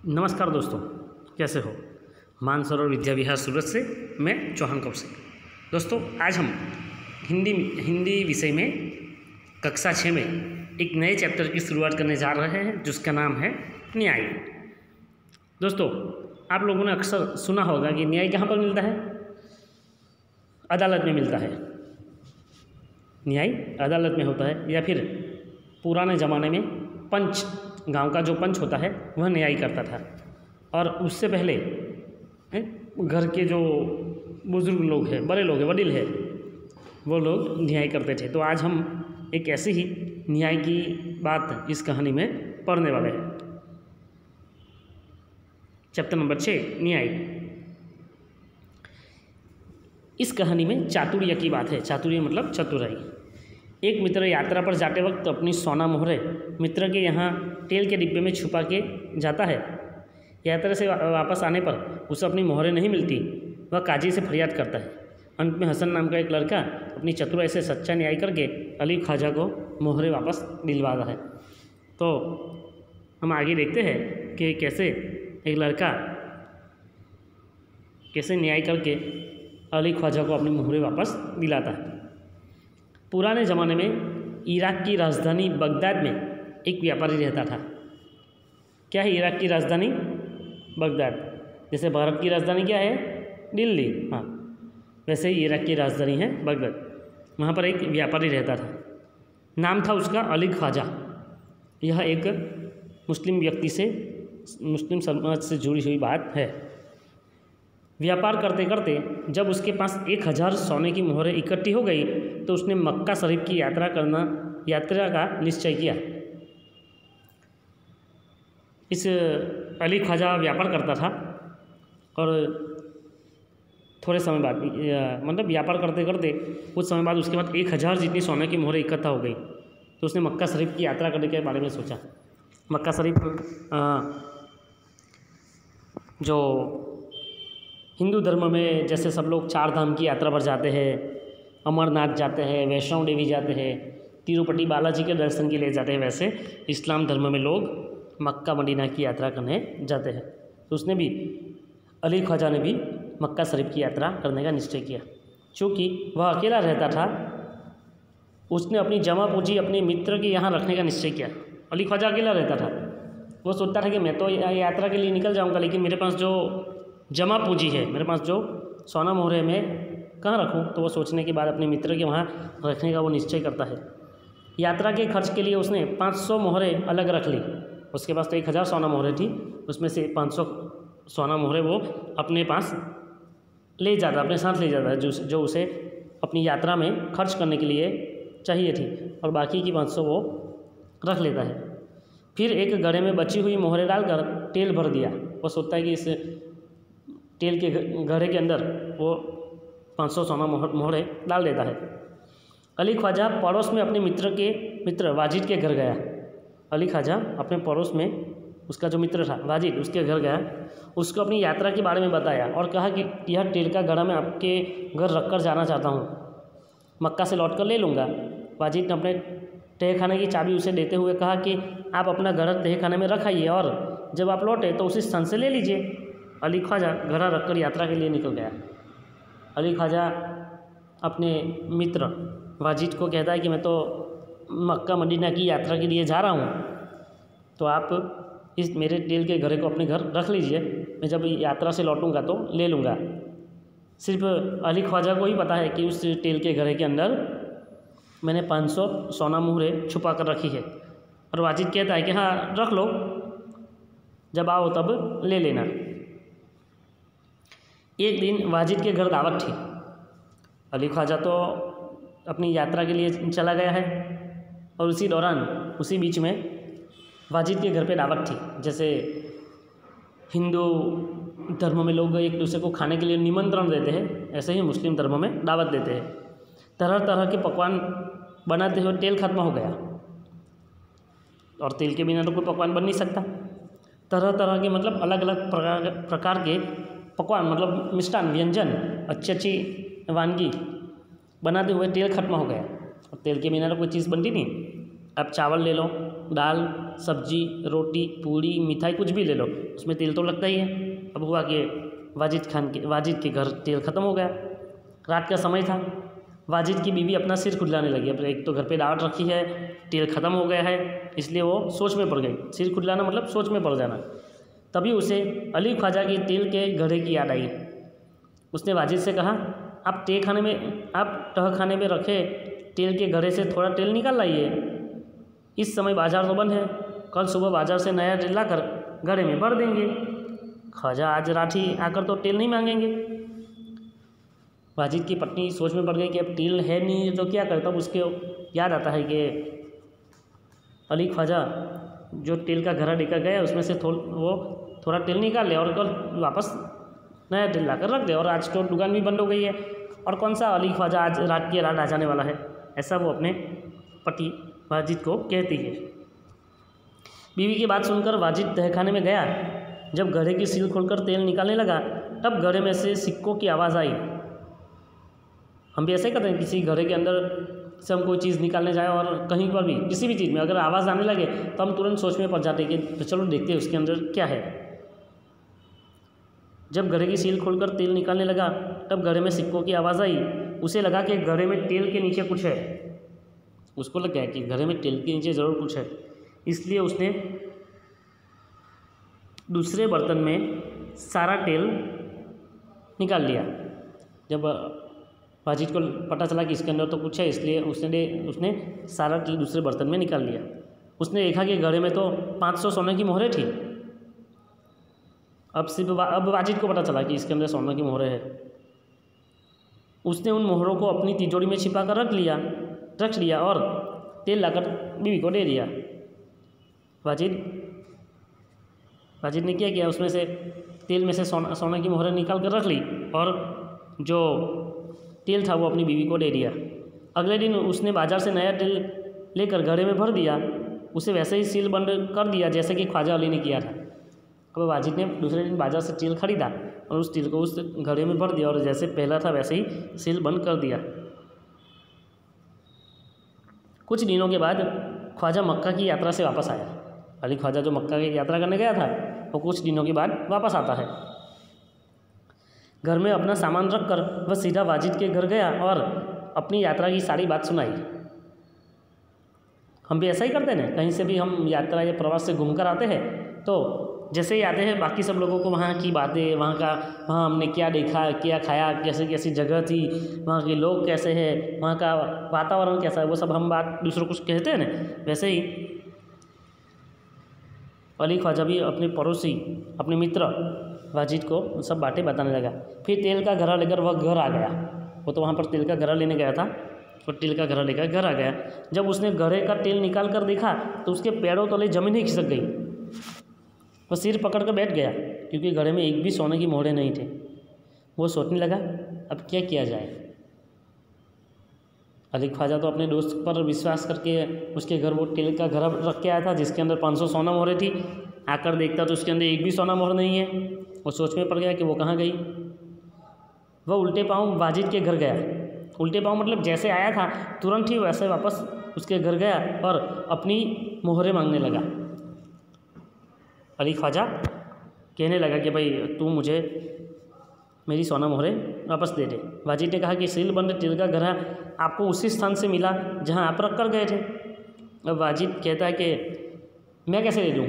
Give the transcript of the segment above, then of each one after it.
नमस्कार दोस्तों, कैसे हो। मानसरोवर विद्या विहार सूरत से मैं चौहान कौशिक। दोस्तों, आज हम हिंदी विषय में कक्षा 6 में एक नए चैप्टर की शुरुआत करने जा रहे हैं, जिसका नाम है न्याय। दोस्तों, आप लोगों ने अक्सर सुना होगा कि न्याय कहाँ पर मिलता है? अदालत में मिलता है। न्याय अदालत में होता है, या फिर पुराने ज़माने में पंच, गांव का जो पंच होता है वह न्याय करता था। और उससे पहले घर के जो बुजुर्ग लोग हैं, बड़े लोग हैं, वडील हैं, वो लोग न्याय करते थे। तो आज हम एक ऐसी ही न्याय की बात इस कहानी में पढ़ने वाले हैं। चैप्टर नंबर 6, न्याय। इस कहानी में चातुर्य की बात है। चातुर्य मतलब चतुराई। एक मित्र यात्रा पर जाते वक्त अपनी सोना मोहरें मित्र के यहाँ तेल के डिब्बे में छुपा के जाता है। यात्रा से वापस आने पर उसे अपनी मोहरें नहीं मिलती। वह काजी से फरियाद करता है। अंत में हसन नाम का एक लड़का अपनी चतुराई से सच्चा न्याय करके अली ख्वाजा को मोहरें वापस दिलवाता है। तो हम आगे देखते हैं कि कैसे एक लड़का कैसे न्याय करके अली ख्वाजा को अपनी मोहरें वापस दिलाता है। पुराने ज़माने में इराक की राजधानी बगदाद में एक व्यापारी रहता था। क्या है इराक की राजधानी? बगदाद। जैसे भारत की राजधानी क्या है? दिल्ली। हाँ, वैसे ही इराक की राजधानी है बगदाद। वहाँ पर एक व्यापारी रहता था। नाम था उसका अली ख्वाजा। यह एक मुस्लिम व्यक्ति से, मुस्लिम समाज से जुड़ी हुई बात है। व्यापार करते करते जब उसके पास 1000 सोने की मोहरें इकट्ठी हो गई तो उसने मक्का शरीफ की यात्रा का निश्चय किया। इस अली ख्वाजा व्यापार करता था और थोड़े समय बाद, मतलब व्यापार करते करते कुछ समय बाद उसके बाद 1000 जितनी सोने की मोहरें इकट्ठा हो गई तो उसने मक्का शरीफ की यात्रा करने के बारे में सोचा। मक्का शरीफ जो हिंदू धर्म में जैसे सब लोग 4 धाम की यात्रा पर जाते हैं, अमरनाथ जाते हैं, वैष्णो देवी जाते हैं, तिरुपति बालाजी के दर्शन के लिए जाते हैं, वैसे इस्लाम धर्म में लोग मक्का मदीना की यात्रा करने जाते हैं। तो उसने भी, अली ख्वाजा ने भी मक्का शरीफ की यात्रा करने का निश्चय किया। चूँकि वह अकेला रहता था, उसने अपनी जमा पूंजी अपने मित्र के यहाँ रखने का निश्चय किया। अली ख्वाजा अकेला रहता था। वो सोचता था कि मैं तो यात्रा के लिए निकल जाऊँगा, लेकिन मेरे पास जो जमा पूंजी है, मेरे पास जो सोना मोहरें मैं कहाँ रखूँ? तो वो सोचने के बाद अपने मित्र के वहाँ रखने का वो निश्चय करता है। यात्रा के खर्च के लिए उसने 500 मोहरें अलग रख ली। उसके पास तो 1000 सोना मोहरें थी, उसमें से 500 सोना मोहरें वो अपने पास ले जाता, अपने साथ ले जाता है, जो उसे अपनी यात्रा में खर्च करने के लिए चाहिए थी, और बाकी की 500 वो रख लेता है। फिर एक घड़े में बची हुई मोहरें डालकर तेल भर दिया। वो सोचता है कि इस तेल के घड़े के अंदर वो 500 सोना मोहरें डाल देता है। अली ख्वाजा पड़ोस में अपने मित्र वाजिद के घर गया। अली ख्वाजा अपने पड़ोस में उसका जो मित्र था वाजिद, उसके घर गया। उसको अपनी यात्रा के बारे में बताया और कहा कि यह तेल का घड़ा मैं आपके घर रख कर जाना चाहता हूँ, मक्का से लौट कर ले लूँगा। वाजिद ने अपने तहखाने की चाबी उसे देते हुए कहा कि आप अपना घड़ा तहखाने में रख आइए और जब आप लौटे तो उसी स्थान से ले लीजिए। अली ख्वाजा घड़ा रखकर यात्रा के लिए निकल गया। अली ख्वाजा अपने मित्र वाजिद को कहता है कि मैं तो मक्का मदीना की यात्रा के लिए जा रहा हूँ, तो आप इस मेरे तेल के घड़े को अपने घर रख लीजिए, मैं जब यात्रा से लौटूंगा तो ले लूँगा। सिर्फ अली ख्वाजा को ही पता है कि उस तेल के घड़े के अंदर मैंने 500 सोना मोहरें छुपा कर रखी है। और वाजिद कहता है कि हाँ रख लो, जब आओ तब ले लेना। एक दिन वाजिद के घर दावत थी। अली ख्वाजा तो अपनी यात्रा के लिए चला गया है और उसी दौरान, उसी बीच में वाजिद के घर पे दावत थी। जैसे हिंदू धर्म में लोग एक दूसरे को खाने के लिए निमंत्रण देते हैं, ऐसे ही मुस्लिम धर्म में दावत देते हैं। तरह तरह के पकवान बनाते हुए तेल खत्म हो गया, और तेल के बिना तो कोई पकवान बन नहीं सकता। तरह तरह के, मतलब अलग अलग प्रकार के पकवान, मतलब मिष्ठान, व्यंजन, अच्छी अच्छी वानगी बनाते हुए तेल खत्म हो गया, और तेल के बिना तो कोई चीज़ बनती नहीं। अब चावल ले लो, दाल, सब्जी, रोटी, पूड़ी, मिठाई कुछ भी ले लो, उसमें तेल तो लगता ही है। अब हुआ कि वाजिद के घर तेल ख़त्म हो गया। रात का समय था। वाजिद की बीवी अपना सिर खुजलाने लगी। अब एक तो घर पे दावत रखी है, तेल ख़त्म हो गया है, इसलिए वो सोच में पड़ गई। सिर खुजलाना मतलब सोच में पड़ जाना। तभी उसे अली ख्वाजा की तेल के घड़े की याद आई। उसने वाजिद से कहा, आप तह खाने में रखे तेल के घड़े से थोड़ा तेल निकाल लाइए। इस समय बाजार तो बंद है, कल सुबह बाजार से नया तेल लाकर घड़े में भर देंगे। ख्वाजा आज राठी आकर तो तेल नहीं मांगेंगे। वाजिद की पत्नी सोच में पड़ गई कि अब तेल है नहीं तो क्या करे। तब उसके याद आता है कि अली ख्वाजा जो तेल का घड़ा लेकर गया उसमें से वो थोड़ा तेल निकाल ले और कल वापस नया तेल लाकर रख दे। और आज तो दुकान भी बंद हो गई है और कौन सा अली ख्वाजा आज रात आ जाने वाला है, ऐसा वो अपने पति वाजिद को कहती है। बीवी की बात सुनकर वाजिद तहखाने में गया। जब घड़े की सील खोलकर तेल निकालने लगा तब घड़े में से सिक्कों की आवाज़ आई। हम भी ऐसे ही करते हैं, किसी घड़े के अंदर से हम कोई चीज़ निकालने जाए और कहीं पर भी किसी भी चीज़ में अगर आवाज़ आने लगे तो हम तुरंत सोच में पड़ जाते हैं कि चलो देखते हैं उसके अंदर क्या है। जब घड़े की सील खोलकर तेल निकालने लगा तब घड़े में सिक्कों की आवाज़ आई। उसे लगा कि घड़े में तेल के नीचे कुछ है। उसको लग गया कि घड़े में तेल के नीचे ज़रूर कुछ है, इसलिए उसने दूसरे बर्तन में सारा तेल निकाल लिया। जब वाजिद को पता चला कि इसके अंदर तो कुछ है, इसलिए उसने सारा तेल दूसरे बर्तन में निकाल लिया। उसने देखा कि घड़े में तो 500 सोने की मोहरें थी। अब वाजिद को पता चला कि इसके अंदर सोने की मोहरें हैं। उसने उन मोहरों को अपनी तिजोरी में छिपा कर रख लिया और तेल लाकर बीवी को दे दिया। वाजिद ने क्या किया, उसमें से तेल में से सोने की मोहरें निकाल कर रख ली और जो तेल था वो अपनी बीवी को दे दिया। अगले दिन उसने बाजार से नया तेल लेकर घड़े में भर दिया। उसे वैसे ही सील बंद कर दिया जैसे कि ख्वाजा अली ने किया था। अब वाजिद ने दूसरे दिन बाजार से तेल खरीदा और उस तेल को उस घड़े में भर दिया और जैसे पहला था वैसे ही सील बंद कर दिया। कुछ दिनों के बाद ख्वाजा मक्का की यात्रा से वापस आया। अली ख्वाजा जो मक्का की यात्रा करने गया था वो कुछ दिनों के बाद वापस आता है। घर में अपना सामान रखकर वह सीधा वाजिद के घर गया और अपनी यात्रा की सारी बात सुनाई। हम भी ऐसा ही करते हैं ना, कहीं से भी हम यात्रा या प्रवास से घूमकर आते हैं तो जैसे ही आते हैं बाकी सब लोगों को वहाँ की बातें, वहाँ हमने क्या देखा, क्या खाया, कैसी कैसी जगह थी, वहाँ के लोग कैसे हैं, वहाँ का वातावरण कैसा है, वो सब हम बात दूसरों को कहते हैं ना। वैसे ही अली ख्वाजा भी अपने पड़ोसी, अपने मित्र वाजिद को सब बातें बताने लगा। फिर तेल का घड़ा लेकर वह घर आ गया। वो तो वहाँ पर तेल का घड़ा लेने गया था और तेल का घड़ा लेकर घर आ गया। जब उसने घड़े का तेल निकाल कर देखा तो उसके पैरों तले जमीन ही खिसक गई। वह सिर पकड़ कर बैठ गया क्योंकि घड़े में एक भी सोने की मोहरें नहीं थे। वो सोचने लगा अब क्या किया जाए। अली ख्वाजा तो अपने दोस्त पर विश्वास करके उसके घर वो तेल का घड़ा रख के आया था जिसके अंदर 500 सोना मोहरें थी। आकर देखता तो उसके अंदर एक भी सोना मोहर नहीं है। वो सोच में पड़ गया कि वो कहाँ गई। वह उल्टे पाँव वाजिद के घर गया। उल्टे पाँव मतलब जैसे आया था तुरंत ही वैसे वापस उसके घर गया और अपनी मोहरें मांगने लगा। अली ख्वाजा कहने लगा कि भाई तू मुझे मेरी सोना मोहरें वापस दे दे। वाजिद ने कहा कि सील बंद तेल का घड़ा आपको उसी स्थान से मिला जहाँ आप रख कर गए थे। अब वाजिद कहता है कि मैं कैसे दे दूँ,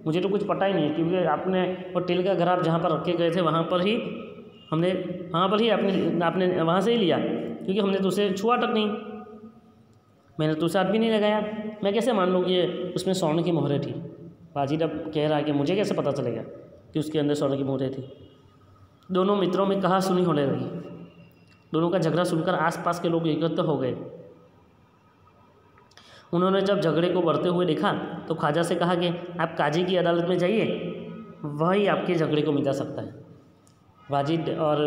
मुझे तो कुछ पता ही नहीं, क्योंकि आपने वो तेल का घड़ा आप जहाँ पर रखे गए थे वहाँ पर ही आपने वहाँ से ही लिया, क्योंकि हमने तो उसे छुआ तक नहीं, मैंने तो उसे हाथ भी नहीं लगाया, मैं कैसे मान लूँ कि उसमें सोने की मोहरें थी। वाजिद अब कह रहा है कि मुझे कैसे पता चलेगा कि उसके अंदर सोने की मोहरें थी। दोनों मित्रों में कहा सुनी होने लगी। दोनों का झगड़ा सुनकर आसपास के लोग एकत्र हो गए। उन्होंने जब झगड़े को बढ़ते हुए देखा तो ख्वाजा से कहा कि आप काजी की अदालत में जाइए, वही आपके झगड़े को मिटा सकता है। वाजिद और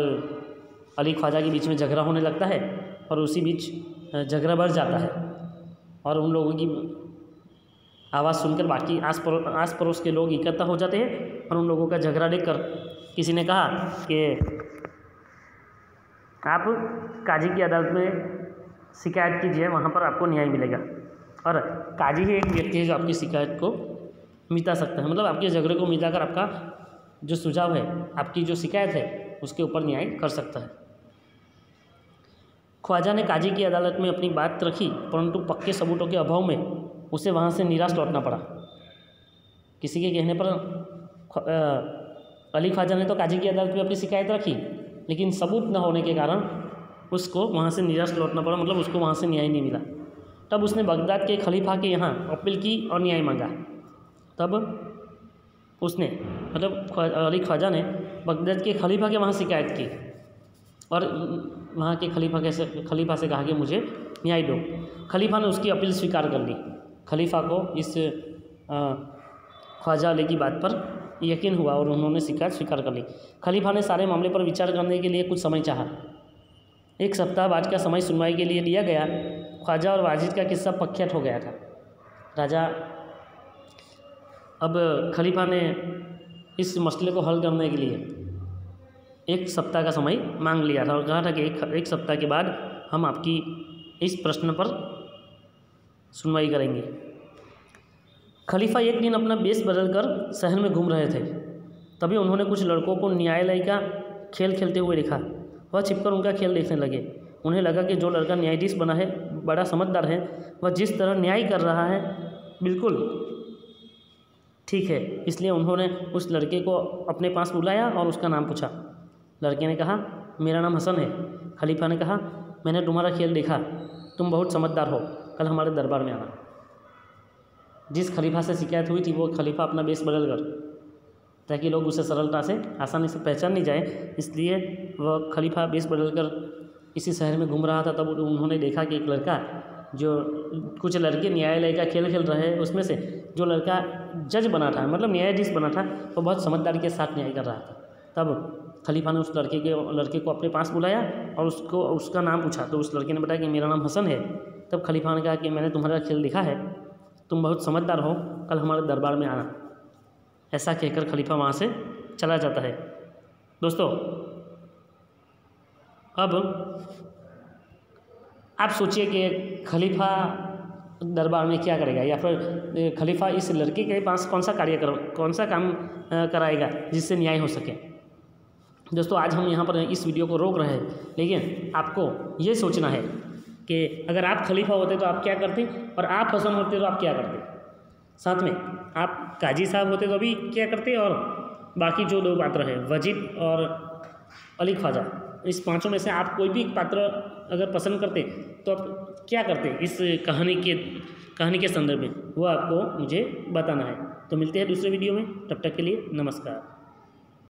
अली ख्वाजा के बीच में झगड़ा होने लगता है और उसी बीच झगड़ा बढ़ जाता है और उन लोगों की आवाज़ सुनकर बाकी आस पड़ोस के लोग इकट्ठा हो जाते हैं और उन लोगों का झगड़ा देखकर किसी ने कहा कि आप काजी की अदालत में शिकायत कीजिए, वहाँ पर आपको न्याय मिलेगा। और काजी ही एक व्यक्ति है जो आपकी शिकायत को मिटा सकता है, मतलब आपके झगड़े को मिटाकर आपका जो सुझाव है, आपकी जो शिकायत है, उसके ऊपर न्याय कर सकता है। ख्वाजा ने काजी की अदालत में अपनी बात रखी, परंतु पक्के सबूतों के अभाव में उसे वहाँ से निराश लौटना पड़ा। किसी के कहने पर अली ख्वाजा ने तो काजी की अदालत में अपनी शिकायत रखी, लेकिन सबूत न होने के कारण उसको वहाँ से निराश लौटना पड़ा, मतलब उसको वहाँ से न्याय नहीं मिला। तब उसने बगदाद के खलीफा के यहाँ अपील की और न्याय मांगा। तब उसने मतलब अली ख्वाजा ने बगदाद के खलीफा के वहाँ शिकायत की और वहाँ के खलीफा से कहा कि मुझे न्याय दो। खलीफा ने उसकी अपील स्वीकार कर ली। खलीफा को इस ख्वाजा अली की बात पर यकीन हुआ और उन्होंने शिकायत स्वीकार कर ली। खलीफा ने सारे मामले पर विचार करने के लिए कुछ समय चाहा। 1 सप्ताह बाद का समय सुनवाई के लिए लिया गया। ख्वाजा और वाजिद का किस्सा प्रख्यात हो गया था। राजा अब खलीफा ने इस मसले को हल करने के लिए 1 सप्ताह का समय मांग लिया था और कहा था कि एक सप्ताह के बाद हम आपकी इस प्रश्न पर सुनवाई करेंगे। खलीफा एक दिन अपना वेश बदलकर शहर में घूम रहे थे। तभी उन्होंने कुछ लड़कों को न्यायालय का खेल खेलते हुए देखा। वह छिपकर उनका खेल देखने लगे। उन्हें लगा कि जो लड़का न्यायाधीश बना है बड़ा समझदार है, वह जिस तरह न्याय कर रहा है बिल्कुल ठीक है। इसलिए उन्होंने उस लड़के को अपने पास बुलाया और उसका नाम पूछा। लड़के ने कहा, मेरा नाम हसन है। खलीफा ने कहा, मैंने तुम्हारा खेल देखा, तुम बहुत समझदार हो, कल हमारे दरबार में आना। जिस खलीफा से शिकायत हुई थी वो खलीफा अपना वेश बदल कर, ताकि लोग उसे सरलता से आसानी से पहचान नहीं जाए, इसलिए वह खलीफा वेश बदल कर इसी शहर में घूम रहा था। तब उन्होंने देखा कि एक लड़का, जो कुछ लड़के न्यायालय का खेल खेल रहे हैं, उसमें से जो लड़का जज बना था, मतलब न्यायाधीश बना था, वो बहुत समझदारी के साथ न्याय कर रहा था। तब खलीफा ने उस लड़के को अपने पास बुलाया और उसका नाम पूछा। तो उस लड़के ने बताया कि मेरा नाम हसन है। तब खलीफा ने कहा कि मैंने तुम्हारा खेल देखा है, तुम बहुत समझदार हो, कल हमारे दरबार में आना। ऐसा कहकर खलीफा वहाँ से चला जाता है। दोस्तों, अब आप सोचिए कि खलीफा दरबार में क्या करेगा, या फिर खलीफा इस लड़के के पास कौन सा काम कराएगा जिससे न्याय हो सके। दोस्तों, आज हम यहाँ पर इस वीडियो को रोक रहे हैं, लेकिन आपको ये सोचना है कि अगर आप खलीफा होते तो आप क्या करते और आप हसन होते तो आप क्या करते। साथ में आप काजी साहब होते तो अभी क्या करते, और बाकी जो 2 पात्र हैं वजीद और अली ख्वाजा, इस पांचों में से आप कोई भी पात्र अगर पसंद करते तो आप क्या करते इस कहानी के संदर्भ में, वो आपको मुझे बताना है। तो मिलते हैं दूसरे वीडियो में, तब तक के लिए नमस्कार।